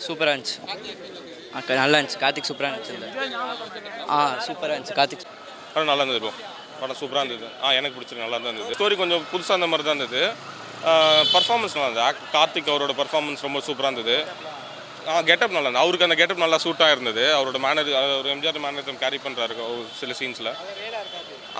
சூப்பராக இருந்துச்சு. நல்லா இருந்துச்சு. கார்த்திக் சூப்பராக இருந்துச்சு. சூப்பராக இருந்துச்சு. கார்த்திக் படம் நல்லா இருந்தது ப்ரோ. படம் சூப்பராக இருந்தது. எனக்கு பிடிச்சிருக்கு. நல்லா தான் இருந்தது. ஸ்டோரி கொஞ்சம் புதுசாக அந்த மாதிரி தான் இருந்தது. பர்ஃபார்மன்ஸ் நல்லா இருந்தது. கார்த்திக் அவரோட பர்ஃபார்மன்ஸ் ரொம்ப சூப்பராக இருந்தது. கெட்டப் நல்லா இருந்தது. அவருக்கு அந்த கெட்டப் நல்லா சூட்டாக இருந்தது. அவரோட ஒரு எம்ஜிஆர் மேனரிசம் கேரி பண்ணுறாரு சில சீன்ஸில்.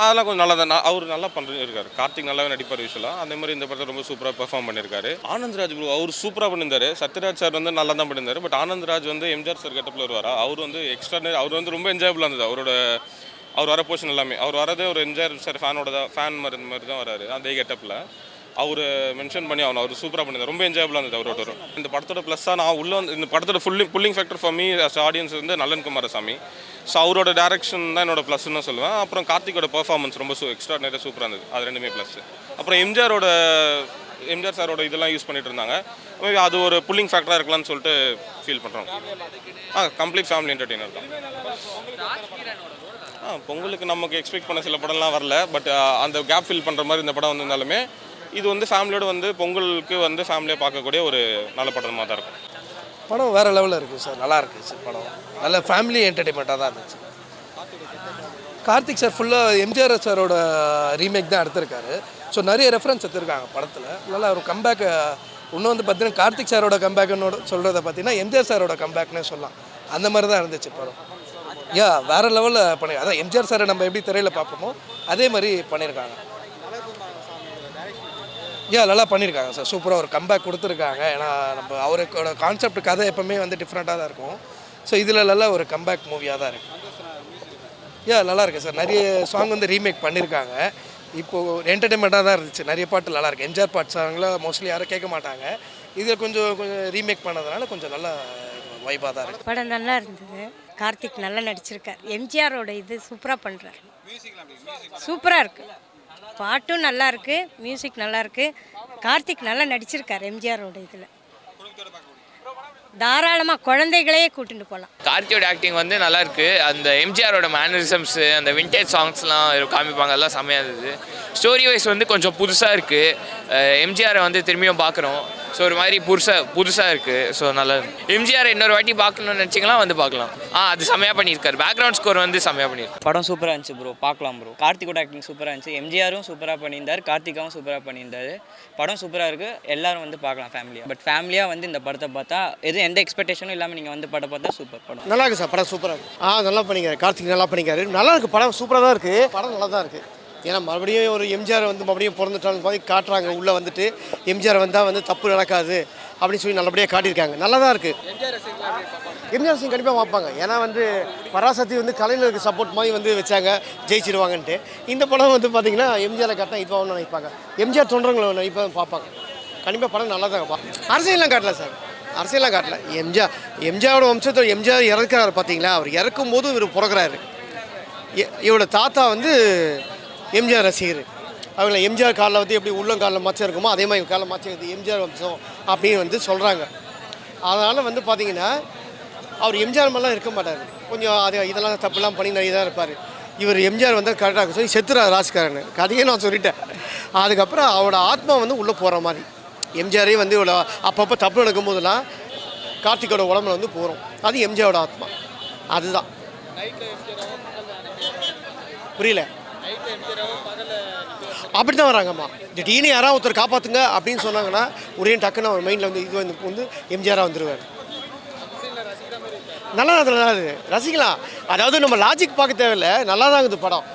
அதெல்லாம் கொஞ்சம் நல்லா தான். அவர் நல்லா பண்ணிருக்காரு. கார்த்திக் நல்லாவே நடிப்பார் விஷயம்லாம். அதே மாதிரி இந்த படத்தை ரொம்ப சூப்பராக பெர்ஃபார்ம் பண்ணியிருக்காரு. ஆனந்த்ராஜ் ப்ரோ அவர் சூப்பராக பண்ணியிருந்தாரு. சத்யராஜ் சார் வந்து நல்லா தான் பண்ணியிருந்தாரு. பட் ஆனந்த்ராஜ் வந்து எம்ஜிஆர் சார் கெட்டப்பில் வருவாரா, அவர் வந்து எக்ஸ்ட்ரானரி. அவர் வந்து ரொம்ப என்ஜாயபுளாக இருந்தது. அவர் வர போர்ஷன் எல்லாமே. அவர் வரதே ஒரு எம்ஜிஆர் சார் ஃபேன் மாதிரி தான் வராரு அதே கெட்டப்பில். அவர் மென்ஷன் பண்ணி அவர் சூப்பராக பண்ணியிருந்தார். ரொம்ப என்ஜாயபுளாக இருந்தது அவரோட. இந்த படத்தோட ப்ளஸ்ஸாக நான் உள்ள வந்து இந்த படத்தோட pulling factor for me as audience வந்து நலன் குமாரசாமி. ஸோ அவரோட டேரக்ஷன் தான் என்னோட ப்ளஸ்ன்னு சொல்லுவேன். அப்புறம் கார்த்திகோட பெர்ஃபார்மன்ஸ் ரொம்ப எக்ஸ்ட்ரானரியாக சூப்பராக இருந்தது. அது ரெண்டுமே ப்ளஸ். அப்புறம் எம்ஜிஆர் சாரோட இதெல்லாம் யூஸ் பண்ணிட்டு இருந்தாங்க. மேபி அது ஒரு புல்லிங் ஃபேக்டராக இருக்கலாம்னு சொல்லிட்டு ஃபீல் பண்ணுறோம். கம்ப்ளீட் ஃபேமிலி என்டர்டெய்னர் தான். பொங்கலுக்கு நமக்கு எக்ஸ்பெக்ட் பண்ண சில படம்லாம் வரல. பட் அந்த கேப் ஃபில் பண்ணுற மாதிரி இந்த படம் வந்திருந்தாலுமே இது வந்து ஃபேமிலியோடு வந்து பொங்கலுக்கு வந்து ஃபேமிலியாக பார்க்கக்கூடிய ஒரு நல்ல படமாக தான் இருக்கும். படம் வேறு லெவலில் இருக்குது சார். நல்லா இருக்குது சார். படம் நல்ல ஃபேமிலி என்டர்டெயின்மெண்ட்டாக தான் இருந்துச்சு. கார்த்திக் சார் ஃபுல்லாக எம்ஜிஆர் சாரோட ரீமேக் தான் எடுத்திருக்காரு. ஸோ நிறைய ரெஃபரன்ஸ் எடுத்திருக்காங்க படத்தில். நல்லா ஒரு கம்பேக். இன்னும் வந்து பார்த்தீங்கன்னா கார்த்திக் சாரோட கம்பேக்குன்னு சொல்கிறத பார்த்தீங்கன்னா எம்ஜிஆர் சாரோட கம்பேக்னே சொல்லலாம். அந்த மாதிரி தான் இருந்துச்சு படம். வேறு லெவலில் பண்ணி அதான் எம்ஜிஆர் சாரை நம்ம எப்படி திரையில் பார்ப்போமோ அதே மாதிரி பண்ணியிருக்காங்க. நல்லா பண்ணியிருக்காங்க சார். சூப்பராக ஒரு கம்பேக் கொடுத்துருக்காங்க. ஏன்னா நம்ம அவரோட கான்செப்ட் கதை எப்போவுமே வந்து டிஃப்ரெண்ட்டாக தான் இருக்கும். ஸோ இதில் நல்லா ஒரு கம்பேக் மூவியாக தான் இருக்குது. நல்லா இருக்குது சார். நிறைய சாங் வந்து ரீமேக் பண்ணியிருக்காங்க. இப்போது என்டர்டெயின்மெண்ட்டாக தான் இருந்துச்சு. நிறைய பாட்டு நல்லாயிருக்கு. எம்ஜிஆர் பாட்டு சாங்லாம் மோஸ்ட்லி யாரும் கேட்க மாட்டாங்க. இதில் கொஞ்சம் ரீமேக் பண்ணதுனால கொஞ்சம் நல்லா வைபாக தான் இருக்குது. படம் நல்லா இருந்தது. கார்த்திக் நல்லா நடிச்சிருக்கார். எம்ஜிஆரோட இது சூப்பராக பண்ணுறாரு. சூப்பராக இருக்குது. பாட்டும் நல்லா இருக்குது. மியூசிக் நல்லா இருக்குது. கார்த்திக் நல்லா நடிச்சிருக்கார் எம்ஜிஆரோட இதில். தாராளமாக குழந்தைகளே கூட்டிட்டு போகலாம். கார்த்தியோட ஆக்டிங் வந்து நல்லா இருக்குது. அந்த எம்ஜிஆரோட மேனரிசம்ஸு அந்த விண்டேஜ் சாங்ஸ்லாம் காமிப்பாங்க. எல்லாம் செம்மையாக இருந்தது. ஸ்டோரி வைஸ் வந்து கொஞ்சம் புதுசாக இருக்குது. எம்ஜிஆரை வந்து திரும்பியும் பார்க்குறோம். ஸோ ஒரு மாதிரி புதுசாக இருக்குது. ஸோ நல்லா எம்ஜிஆர் இன்னொரு வாட்டி பார்க்கணும்னு நினச்சிங்கன்னா வந்து பார்க்கலாம். அது செம்மையாக பண்ணியிருக்காரு. பேக்ரவுண்ட் ஸ்கோர் வந்து செம்மையாக பண்ணியிருக்காரு. படம் சூப்பராக இருந்துச்சு ப்ரோ. பார்க்கலாம் ப்ரோ. கார்த்திகோட ஆக்டிங் சூப்பராக இருந்துச்சு. எம்ஜிஆரும் சூப்பராக பண்ணியிருந்தார். கார்த்திகாவும் சூப்பராக பண்ணியிருந்தார். படம் சூப்பராக இருக்குது. எல்லோரும் வந்து பார்க்கலாம் ஃபேமிலியாக. பட் ஃபேமிலியாக வந்து இந்த படத்தை பார்த்தா எந்த எக்ஸ்பெக்டேஷனும் இல்லாமல் நீங்கள் வந்து படம் பார்த்தா சூப்பர் படம். நல்லா இருக்குது சார். படம் சூப்பராக இருக்குது. நல்லா பண்ணிக்காரு. கார்த்திக் நல்லா பண்ணிக்காரு. நல்லா இருக்குது. படம் சூப்பராக தான் இருக்குது. படம் நல்லா தான் இருக்குது. ஏன்னா மறுபடியும் ஒரு எம்ஜிஆர் வந்து மறுபடியும் பிறந்துட்டான்னு மாதிரி காட்டுறாங்க. உள்ளே வந்துட்டு எம்ஜிஆர் வந்தால் வந்து தப்பு நடக்காது அப்படின்னு சொல்லி நல்லபடியாக காட்டியிருக்காங்க. நல்லா தான் இருக்குது. எம்ஜிஆர் சிங் கண்டிப்பாக பார்ப்பாங்க. ஏன்னா வந்து பராசக்தி வந்து கலைஞருக்கு சப்போர்ட் மாதிரி வந்து வச்சாங்க ஜெயிச்சிருவாங்கன்ட்டு. இந்த படம் வந்து பார்த்திங்கன்னா எம்ஜிஆரை காட்டினா இப்போ நினைப்பாங்க. எம்ஜிஆர் தொண்டர்களை இப்போ பார்ப்பாங்க. கண்டிப்பாக படம் நல்லா தான் பார்ப்பாங்க. அரசியல்லாம் காட்டல சார். அரசியல்லாம் காட்டல. எம்ஜிஆரோட வம்சத்தோட எம்ஜிஆர் இறக்குறாரு பார்த்தீங்களா. அவர் இறக்கும் போது இவர் பிறகுறாரு. இவரோட தாத்தா வந்து எம்ஜிஆர் ரசிகர். அவங்கள எம்ஜிஆர் காலில் வந்து எப்படி உள்ளங்காலில் மச்சம் இருக்குமோ அதே மாதிரி காலில் மச்சம் இருக்குது. எம்ஜிஆர் வம்சம் அப்படின்னு வந்து சொல்கிறாங்க. அதனால் வந்து பார்த்திங்கன்னா அவர் எம்ஜிஆர் மாதிரிலாம் இருக்க மாட்டார். கொஞ்சம் இதெல்லாம் தப்புலாம் பண்ணி நிறைய தான் இருப்பார். இவர் எம்ஜிஆர் வந்து கரெக்டாக சொல்லி செத்துறாரு ராஜ்காரன். கதையே நான் சொல்லிட்டேன். அதுக்கப்புறம் அவரோட ஆத்மா வந்து உள்ளே போகிற மாதிரி எம்ஜிஆரே வந்து இவ்வளோ அப்பப்போ தப்பு நடக்கும் போதெல்லாம் கார்த்திகோட உடம்புல வந்து போகிறோம். அது எம்ஜிஆரோட ஆத்மா. அதுதான். புரியல. அப்படி தான் வராங்கம்மா. திடீர்னு யாராவது ஒருத்தர் காப்பாற்றுங்க அப்படின்னு சொன்னாங்கன்னா ஒரே டக்குன்னு அவர் மைண்டில் வந்து இது வந்து எம்ஜிஆராக வந்துடுவார். நல்லா ரசிக்கலாம். அதாவது நம்ம லாஜிக் பார்க்க தேவையில்லை. நல்லா தான் இருக்குது படம்.